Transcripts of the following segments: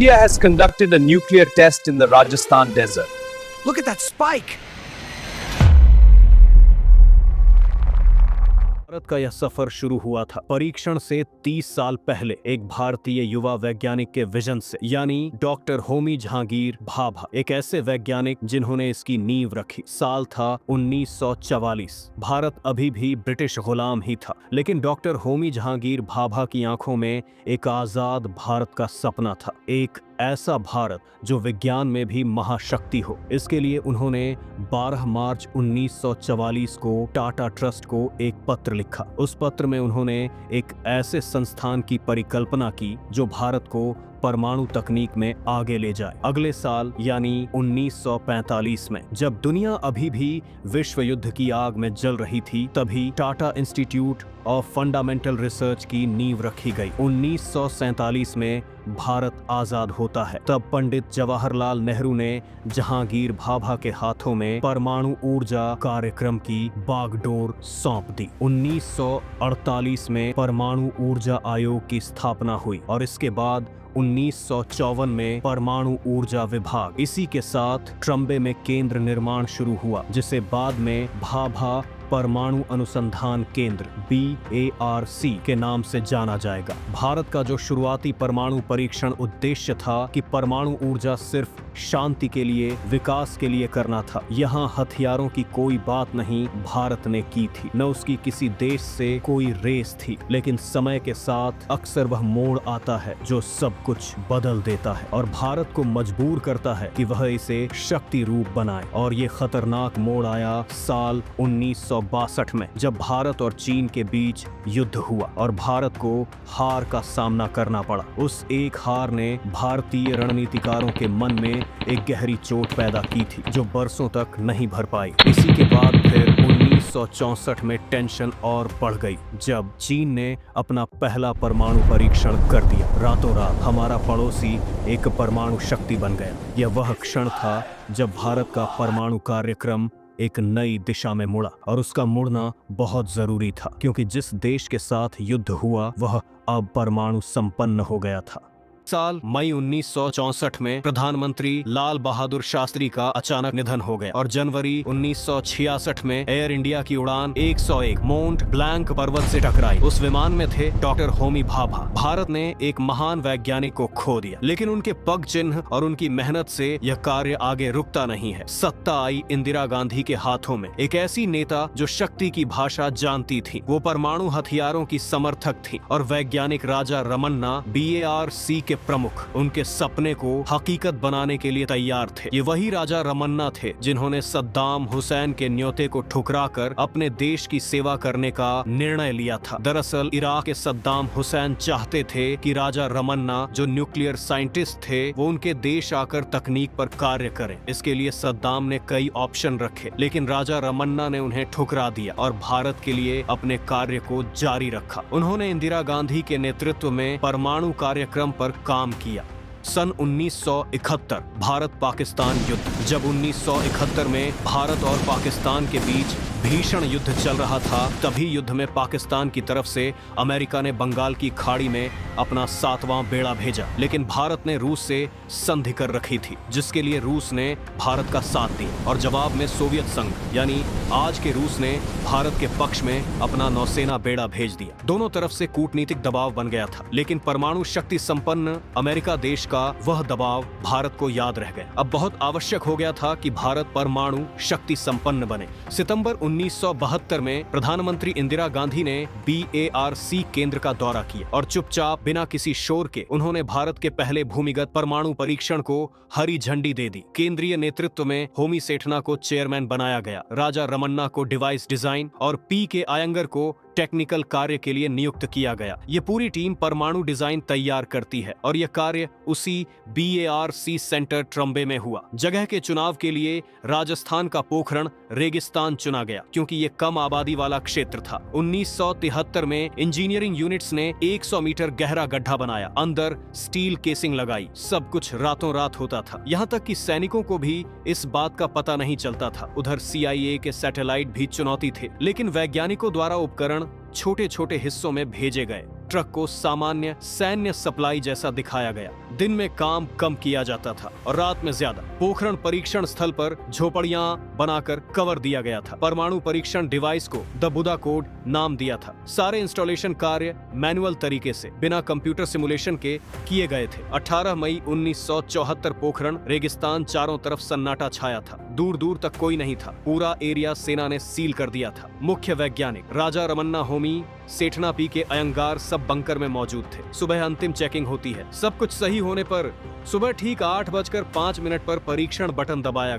India has conducted a nuclear test in the Rajasthan desert. Look at that spike! Bharat का यह सफर शुरू हुआ था परीक्षण से 30 साल पहले एक भारतीय युवा वैज्ञानिक के विजन से, यानी डॉक्टर होमी जहांगीर भाभा, एक ऐसे वैज्ञानिक जिन्होंने इसकी नींव रखी। साल था 1944। भारत अभी भी ब्रिटिश गुलाम ही था, लेकिन डॉक्टर होमी जहांगीर भाभा की आंखों में एक आजाद भारत का सपना था, एक ऐसा भारत जो विज्ञान में भी महाशक्ति हो। इसके लिए उन्होंने 12 मार्च 1944 को टाटा ट्रस्ट को एक पत्र लिखा। उस पत्र में उन्होंने एक ऐसे संस्थान की परिकल्पना की जो भारत को परमाणु तकनीक में आगे ले जाए। अगले साल यानी 1945 में, जब दुनिया अभी भी विश्व युद्ध की आग में जल रही थी, तभी Tata institute of fundamental research की नींव रखी गई। 1947 में भारत आजाद होता है। तब पंडित जवाहरलाल नेहरू ने जहांगीर भाभा के हाथों में परमाणु ऊर्जा कार्यक्रम की बागडोर सौंप दी। 1948 में परमाणु ऊर्जा आयोग की स्थापना हुई और इसके बाद 1954 में परमाणु ऊर्जा विभाग, इसी के साथ ट्रम्बे में केंद्र निर्माण शुरू हुआ, जिसे बाद में भाभा परमाणु अनुसंधान केंद्र BARC के नाम से जाना जाएगा। भारत का जो शुरुआती परमाणु परीक्षण उद्देश्य था कि परमाणु ऊर्जा सिर्फ शांति के लिए, विकास के लिए करना था, यहाँ हथियारों की कोई बात नहीं भारत ने की थी, न उसकी किसी देश से कोई रेस थी। लेकिन समय के साथ अक्सर वह मोड़ आता है जो सब कुछ बदल देता है और भारत को मजबूर करता है कि वह इसे शक्ति रूप बनाए। और ये खतरनाक मोड़ आया साल 1962 में, जब भारत और चीन के बीच युद्ध हुआ और भारत को हार का सामना करना पड़ा। उस एक हार ने भारतीय रणनीतिकारों के मन में एक गहरी चोट पैदा की थी जो बरसों तक नहीं भर पाई। इसी के बाद फिर 1964 में टेंशन और बढ़ गई जब चीन ने अपना पहला परमाणु परीक्षण कर दिया। रातों रात हमारा पड़ोसी एक परमाणु शक्ति बन गया। यह वह क्षण था जब भारत का परमाणु कार्यक्रम एक नई दिशा में मुड़ा, और उसका मुड़ना बहुत जरूरी था क्योंकि जिस देश के साथ युद्ध हुआ वह अब परमाणु संपन्न हो गया था। साल मई 1964 में प्रधानमंत्री लाल बहादुर शास्त्री का अचानक निधन हो गया और जनवरी 1966 में एयर इंडिया की उड़ान 101 मोंट ब्लैंक पर्वत से टकराई। उस विमान में थे डॉक्टर होमी भाभा। भारत ने एक महान वैज्ञानिक को खो दिया, लेकिन उनके पग चिन्ह और उनकी मेहनत से यह कार्य आगे रुकता नहीं है। सत्ता आई इंदिरा गांधी के हाथों में, एक ऐसी नेता जो शक्ति की भाषा जानती थी। वो परमाणु हथियारों की समर्थक थी और वैज्ञानिक राजा रमन्ना BARC के प्रमुख उनके सपने को हकीकत बनाने के लिए तैयार थे। ये वही राजा रमन्ना थे जिन्होंने सद्दाम हुसैन के न्योते को ठुकराकर अपने देश की सेवा करने का निर्णय लिया था। दरअसल इराक के सद्दाम हुसैन चाहते थे कि राजा रमन्ना, जो न्यूक्लियर साइंटिस्ट थे, वो उनके देश आकर तकनीक पर कार्य करें। इसके लिए सद्दाम ने कई ऑप्शन रखे, लेकिन राजा रमन्ना ने उन्हें ठुकरा दिया और भारत के लिए अपने कार्य को जारी रखा। उन्होंने इंदिरा गांधी के नेतृत्व में परमाणु कार्यक्रम पर काम किया। सन 1971 भारत पाकिस्तान युद्ध। जब 1971 में भारत और पाकिस्तान के बीच भीषण युद्ध चल रहा था, तभी युद्ध में पाकिस्तान की तरफ से अमेरिका ने बंगाल की खाड़ी में अपना 7वां बेड़ा भेजा, लेकिन भारत ने रूस से संधि कर रखी थी, जिसके लिए रूस ने भारत का साथ दिया और जवाब में सोवियत संघ यानी आज के रूस ने भारत के पक्ष में अपना नौसेना बेड़ा भेज दिया। दोनों तरफ से कूटनीतिक दबाव बन गया था, लेकिन परमाणु शक्ति संपन्न अमेरिका देश का वह दबाव भारत को याद रह गया। अब बहुत आवश्यक हो गया था कि भारत परमाणु शक्ति संपन्न बने। सितंबर 1972 में प्रधानमंत्री इंदिरा गांधी ने BARC केंद्र का दौरा किया और चुपचाप बिना किसी शोर के उन्होंने भारत के पहले भूमिगत परमाणु परीक्षण को हरी झंडी दे दी। केंद्रीय नेतृत्व में होमी सेठना को चेयरमैन बनाया गया, राजा रमन्ना को डिवाइस डिजाइन और PK अयंगर को टेक्निकल कार्य के लिए नियुक्त किया गया। ये पूरी टीम परमाणु डिजाइन तैयार करती है और यह कार्य उसी BARC सेंटर ट्रम्बे में हुआ। जगह के चुनाव के लिए राजस्थान का पोखरण रेगिस्तान चुना गया क्योंकि ये कम आबादी वाला क्षेत्र था। 1973 में इंजीनियरिंग यूनिट्स ने 100 मीटर गहरा गड्ढा बनाया, अंदर स्टील केसिंग लगाई। सब कुछ रातों रात होता था, यहाँ तक कि सैनिकों को भी इस बात का पता नहीं चलता था। उधर CIA के सैटेलाइट भी चुनौती थे, लेकिन वैज्ञानिकों द्वारा उपकरण छोटे छोटे हिस्सों में भेजे गए। ट्रक को सामान्य सैन्य सप्लाई जैसा दिखाया गया। दिन में काम कम किया जाता था और रात में ज्यादा। पोखरण परीक्षण स्थल पर झोपड़ियां बनाकर कवर दिया गया था। परमाणु परीक्षण डिवाइस को द बुधा कोड नाम दिया था। सारे इंस्टॉलेशन कार्य मैनुअल तरीके से बिना कंप्यूटर सिमुलेशन के किए गए थे। 18 मई 1974 पोखरण रेगिस्तान, चारों तरफ सन्नाटा छाया था। दूर दूर तक कोई नहीं था। पूरा एरिया सेना ने सील कर दिया था। मुख्य वैज्ञानिक राजा रमन्ना होमी, सेठना पी के अयंगार सब बंकर में मौजूद थे। सुबह अंतिम चेकिंग होती है। सब कुछ सही होने पर सुबह ठीक 8:05 पर परीक्षण बटन दबाया।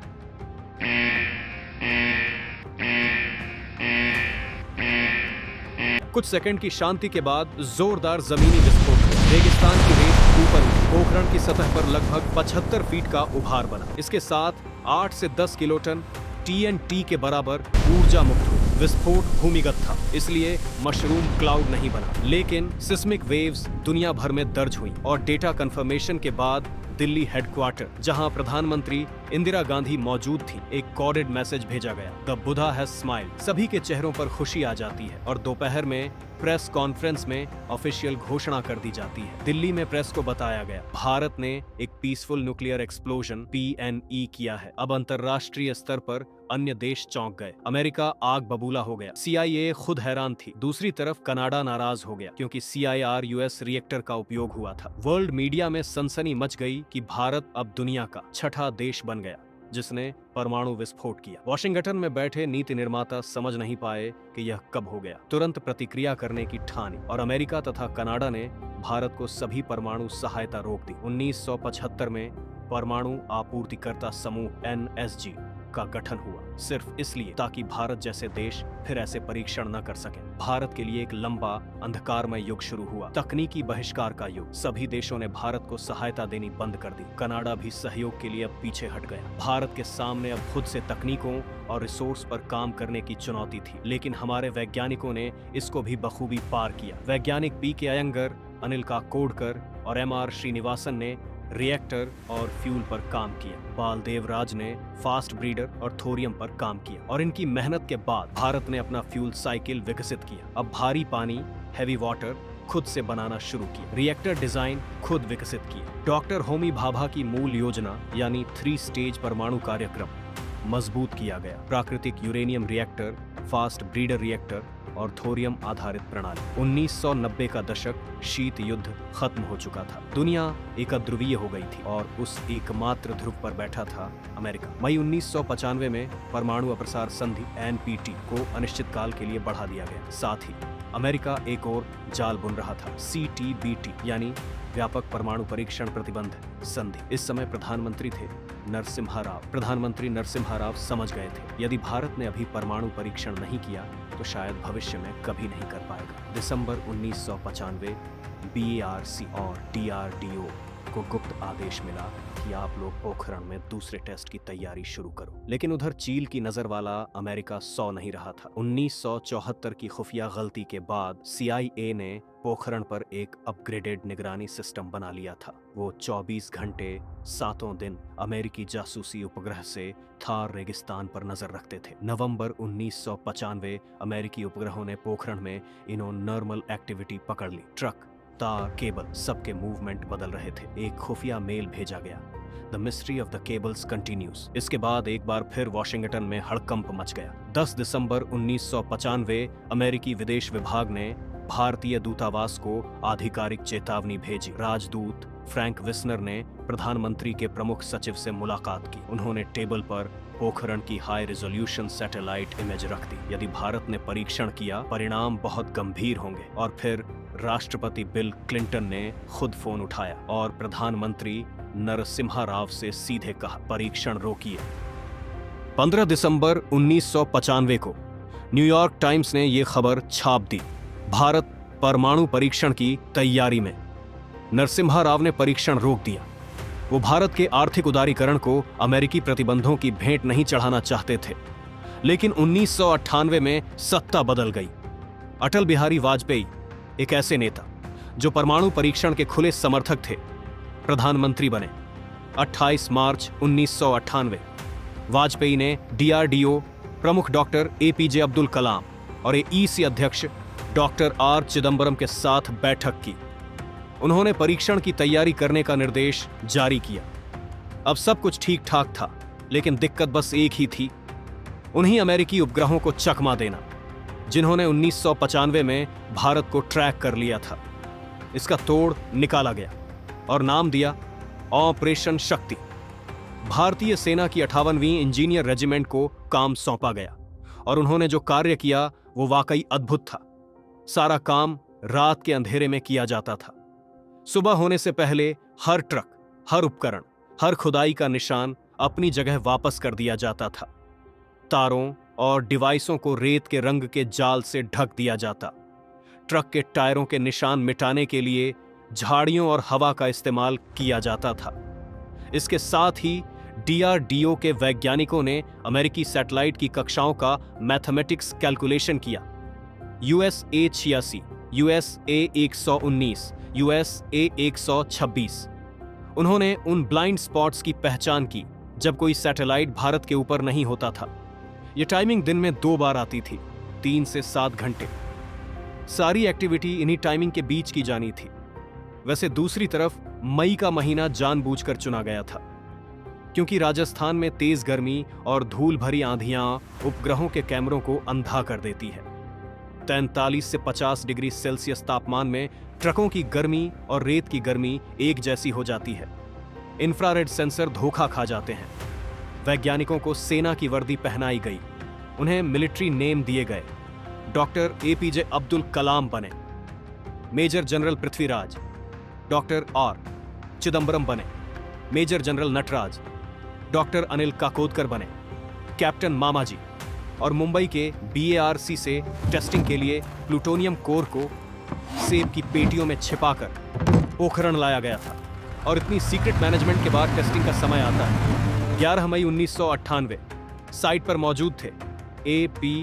कुछ सेकंड की शांति के बाद जोरदार जमीनी विस्फोट हुआ। रेगिस्तान की रेत ऊपर उठी। पोखरण की सतह पर लगभग 75 फीट का उभार बना। इसके साथ 8 से 10 किलोटन TNT के बराबर ऊर्जा मुक्त हुई। विस्फोट भूमिगत था, इसलिए मशरूम क्लाउड नहीं बना, लेकिन सिस्मिक वेव्स दुनिया भर में दर्ज हुई और डेटा कंफर्मेशन के बाद दिल्ली हेडक्वार्टर, जहां प्रधानमंत्री इंदिरा गांधी मौजूद थी, एक कोडेड मैसेज भेजा गया। The Buddha has smiled. सभी के चेहरों पर खुशी आ जाती है और दोपहर में प्रेस कॉन्फ्रेंस में ऑफिशियल घोषणा कर दी जाती है। दिल्ली में प्रेस को बताया गया, भारत ने एक पीसफुल न्यूक्लियर एक्सप्लोजन PNE किया है। अब अंतर्राष्ट्रीय स्तर पर अन्य देश चौंक गए। अमेरिका आग बबूला हो गया। CIA खुद हैरान थी। दूसरी तरफ कनाडा नाराज हो गया क्योंकि CIR-US रिएक्टर का उपयोग हुआ था। वर्ल्ड मीडिया में सनसनी मच गई कि भारत अब दुनिया का छठा देश बन गया जिसने परमाणु विस्फोट किया। वॉशिंगटन में बैठे नीति निर्माता समझ नहीं पाए कि यह कब हो गया। तुरंत प्रतिक्रिया करने की ठानी और अमेरिका तथा कनाडा ने भारत को सभी परमाणु सहायता रोक दी। 1975 में परमाणु आपूर्तिकर्ता समूह NSG का गठन हुआ, सिर्फ इसलिए ताकि भारत जैसे देश फिर ऐसे परीक्षण न कर सके। भारत के लिए एक लंबा अंधकारमय युग शुरू हुआ, तकनीकी बहिष्कार का युग। सभी देशों ने भारत को सहायता देनी बंद कर दी। कनाडा भी सहयोग के लिए अब पीछे हट गया। भारत के सामने अब खुद से तकनीकों और रिसोर्स पर काम करने की चुनौती थी, लेकिन हमारे वैज्ञानिकों ने इसको भी बखूबी पार किया। वैज्ञानिक PK अयंगर, अनिल काकोडकर और MR श्रीनिवासन ने रिएक्टर और फ्यूल पर काम किया। बालदेव राज ने फास्ट ब्रीडर और थोरियम पर काम किया और इनकी मेहनत के बाद भारत ने अपना फ्यूल साइकिल विकसित किया। अब भारी पानी, हैवी वाटर खुद से बनाना शुरू किया। रिएक्टर डिजाइन खुद विकसित किया। डॉक्टर होमी भाभा की मूल योजना यानी 3 स्टेज परमाणु कार्यक्रम मजबूत किया गया। प्राकृतिक uranium reactor, fast breeder reactor और थोरियम आधारित प्रणाली। 1990 का दशक, शीत युद्ध खत्म हो चुका था। दुनिया एकध्रुवीय हो गई थी और उस एकमात्र ध्रुव पर बैठा था अमेरिका। मई 1995 में परमाणु अप्रसार संधि NPT को अनिश्चितकाल के लिए बढ़ा दिया गया। साथ ही अमेरिका एक और जाल बुन रहा था, CTBT यानी व्यापक परमाणु परीक्षण प्रतिबंध संधि। इस समय प्रधानमंत्री थे नरसिम्हा राव। प्रधानमंत्री नरसिम्हा राव समझ गए थे, यदि भारत ने अभी परमाणु परीक्षण नहीं किया तो शायद भविष्य में कभी नहीं कर पाएगा। दिसंबर 1995 BARC और DRDO को गुप्त आदेश मिला कि आप लोग पोखरण में दूसरे टेस्ट की तैयारी शुरू करो। लेकिन उधर चील की नजर वाला अमेरिका सौ नहीं रहा था। 1974 की खुफिया गलती के बाद CIA ने पोखरण पर एक अपग्रेडेड निगरानी सिस्टम बना लिया था। वो 24 घंटे 7 दिन अमेरिकी जासूसी उपग्रह से थार रेगिस्तान पर नजर रखते थे। नवंबर 1995 अमेरिकी उपग्रहों ने पोखरण में इनोनॉर्मल एक्टिविटी पकड़ ली। ट्रक, तार, केबल सबके मूवमेंट बदल रहे थे। एक खुफिया मेल भेजा गया, the mystery of the cables continues. इसके बाद एक बार फिर वॉशिंगटन में हड़कंप मच गया। 10 दिसंबर 1995 अमेरिकी विदेश विभाग ने भारतीय दूतावास को आधिकारिक चेतावनी भेजी। राजदूत फ्रैंक विस्नर ने प्रधानमंत्री के प्रमुख सचिव से मुलाकात की। उन्होंने टेबल पर पोखरण की हाई रेजोल्यूशन सैटेलाइट इमेज रख दी। यदि भारत ने परीक्षण किया, परिणाम बहुत गंभीर होंगे। और फिर राष्ट्रपति बिल क्लिंटन ने खुद फोन उठाया और प्रधानमंत्री नरसिम्हा राव से सीधे कहा, परीक्षण रोकिए। 15 दिसंबर 1995 को न्यूयॉर्क टाइम्स ने यह खबर छाप दी, भारत परमाणु परीक्षण की तैयारी में। नरसिम्हा राव ने परीक्षण रोक दिया। वो भारत के आर्थिक उदारीकरण को अमेरिकी प्रतिबंधों की भेंट नहीं चढ़ाना चाहते थे। लेकिन 1998 में सत्ता बदल गई। अटल बिहारी वाजपेयी, एक ऐसे नेता जो परमाणु परीक्षण के खुले समर्थक थे, प्रधानमंत्री बने। 28 मार्च 1998 वाजपेयी ने DRDO प्रमुख डॉक्टर APJ अब्दुल कलाम और AEC अध्यक्ष डॉक्टर आर चिदंबरम के साथ बैठक की। उन्होंने परीक्षण की तैयारी करने का निर्देश जारी किया। अब सब कुछ ठीक ठाक था, लेकिन दिक्कत बस एक ही थी, उन्हीं अमेरिकी उपग्रहों को चकमा देना जिन्होंने 1995 में भारत को ट्रैक कर लिया था। इसका तोड़ निकाला गया और नाम दिया ऑपरेशन शक्ति। भारतीय सेना की 58वीं इंजीनियर रेजिमेंट को काम सौंपा गया और उन्होंने जो कार्य किया वो वाकई अद्भुत था। सारा काम रात के अंधेरे में किया जाता था। सुबह होने से पहले हर ट्रक, हर उपकरण, हर खुदाई का निशान अपनी जगह वापस कर दिया जाता था। तारों और डिवाइसों को रेत के रंग के जाल से ढक दिया जाता। ट्रक के टायरों के निशान मिटाने के लिए झाड़ियों और हवा का इस्तेमाल किया जाता था। इसके साथ ही DRDO के वैज्ञानिकों ने अमेरिकी सैटेलाइट की कक्षाओं का मैथमेटिक्स कैलकुलेशन किया। USA 86, USA 119, USA 126। उन्होंने उन ब्लाइंड स्पॉट्स की पहचान की जब कोई सैटेलाइट भारत के ऊपर नहीं होता था। यह टाइमिंग दिन में 2 बार आती थी, 3 से 7 घंटे। सारी एक्टिविटी इन्हीं टाइमिंग के बीच की जानी थी। वैसे दूसरी तरफ मई का महीना जानबूझकर चुना गया था, क्योंकि राजस्थान में तेज गर्मी और धूल भरी आंधियां उपग्रहों के कैमरों को अंधा कर देती है। 43 से 50 डिग्री सेल्सियस तापमान में ट्रकों की गर्मी और रेत की गर्मी एक जैसी हो जाती है। इंफ्रारेड सेंसर धोखा खा जाते हैं। वैज्ञानिकों को सेना की वर्दी पहनाई गई, उन्हें मिलिट्री नेम दिए गए। डॉक्टर APJ अब्दुल कलाम बने, major general Prithviraj. Doctor R Chidambaram बने, major general Natraj. Doctor Anil Kakodkar बने, कैप्टन मामाजी। और मुंबई के BARC से टेस्टिंग के लिए प्लूटोनियम कोर को सेब की पेटियों में छिपाकर पोखरण लाया गया था। और इतनी सीक्रेट मैनेजमेंट के बाद टेस्टिंग का समय आता है। 11 मई 1998 साइट पर मौजूद थे AP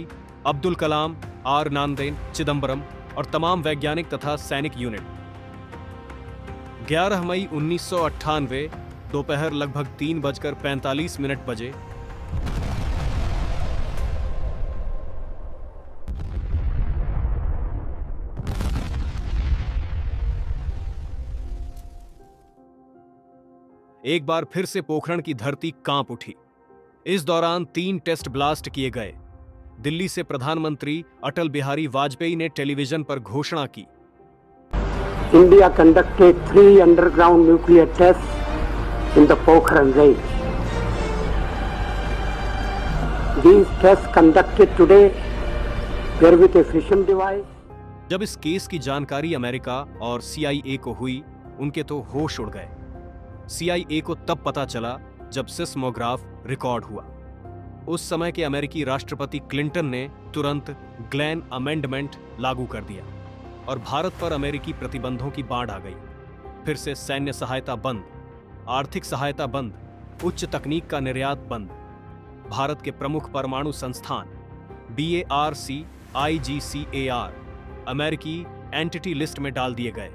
अब्दुल कलाम, R नांदेन, चिदंबरम और तमाम वैज्ञानिक तथा सैनिक यूनिट। 11 मई 1998 दोपहर लगभग 3:45 बजे एक बार फिर से पोखरण की धरती कांप उठी। इस दौरान 3 टेस्ट ब्लास्ट किए गए। दिल्ली से प्रधानमंत्री अटल बिहारी वाजपेयी ने टेलीविजन पर घोषणा की, India conducted 3 underground nuclear tests in the Pokhran range. These tests conducted today were with a fission device. जब इस केस की जानकारी अमेरिका और CIA को हुई, उनके तो होश उड़ गए। CIA को तब पता चला जब सिस्मोग्राफ रिकॉर्ड हुआ। उस समय के अमेरिकी राष्ट्रपति क्लिंटन ने तुरंत ग्लेन अमेंडमेंट लागू कर दिया और भारत पर अमेरिकी प्रतिबंधों की बाढ़ आ गई। फिर से सैन्य सहायता बंद, आर्थिक सहायता बंद, उच्च तकनीक का निर्यात बंद। भारत के प्रमुख परमाणु संस्थान BARC, IGCAR अमेरिकी एंटिटी लिस्ट में डाल दिए गए।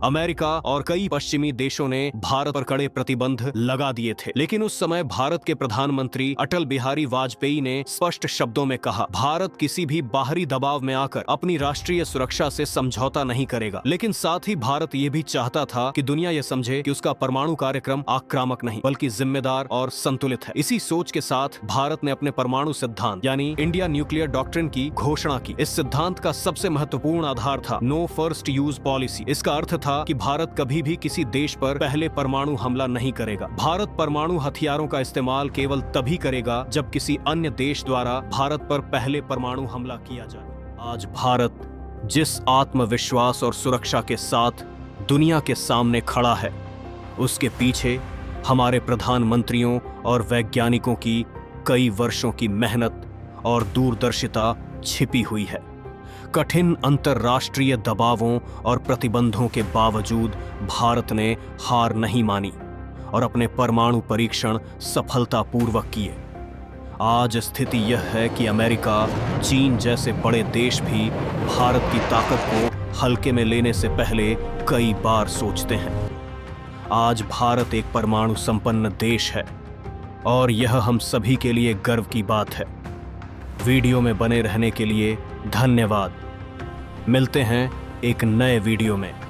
अमेरिका और कई पश्चिमी देशों ने भारत पर कड़े प्रतिबंध लगा दिए थे, लेकिन उस समय भारत के प्रधानमंत्री अटल बिहारी वाजपेयी ने स्पष्ट शब्दों में कहा, भारत किसी भी बाहरी दबाव में आकर अपनी राष्ट्रीय सुरक्षा से समझौता नहीं करेगा। लेकिन साथ ही भारत ये भी चाहता था कि दुनिया ये समझे कि उसका परमाणु कार्यक्रम आक्रामक नहीं बल्कि जिम्मेदार और संतुलित है। इसी सोच के साथ भारत ने अपने परमाणु सिद्धांत यानी इंडिया न्यूक्लियर डॉक्ट्रिन की घोषणा की। इस सिद्धांत का सबसे महत्वपूर्ण आधार था नो फर्स्ट यूज पॉलिसी। इसका अर्थ था कि भारत कभी भी किसी देश पर पहले परमाणु हमला नहीं करेगा। भारत परमाणु हथियारों का इस्तेमाल केवल तभी करेगा जब किसी अन्य देश द्वारा भारत पर पहले परमाणु हमला किया जाए। आज भारत जिस आत्मविश्वास और सुरक्षा के साथ दुनिया के सामने खड़ा है, उसके पीछे हमारे प्रधानमंत्रियों और वैज्ञानिकों की कई वर्षों की मेहनत और दूरदर्शिता छिपी हुई है। कठिन अंतर्राष्ट्रीय दबावों और प्रतिबंधों के बावजूद भारत ने हार नहीं मानी और अपने परमाणु परीक्षण सफलतापूर्वक किए। आज स्थिति यह है कि अमेरिका, चीन जैसे बड़े देश भी भारत की ताकत को हल्के में लेने से पहले कई बार सोचते हैं। आज भारत एक परमाणु संपन्न देश है और यह हम सभी के लिए गर्व की बात है। वीडियो में बने रहने के लिए धन्यवाद। मिलते हैं एक नए वीडियो में।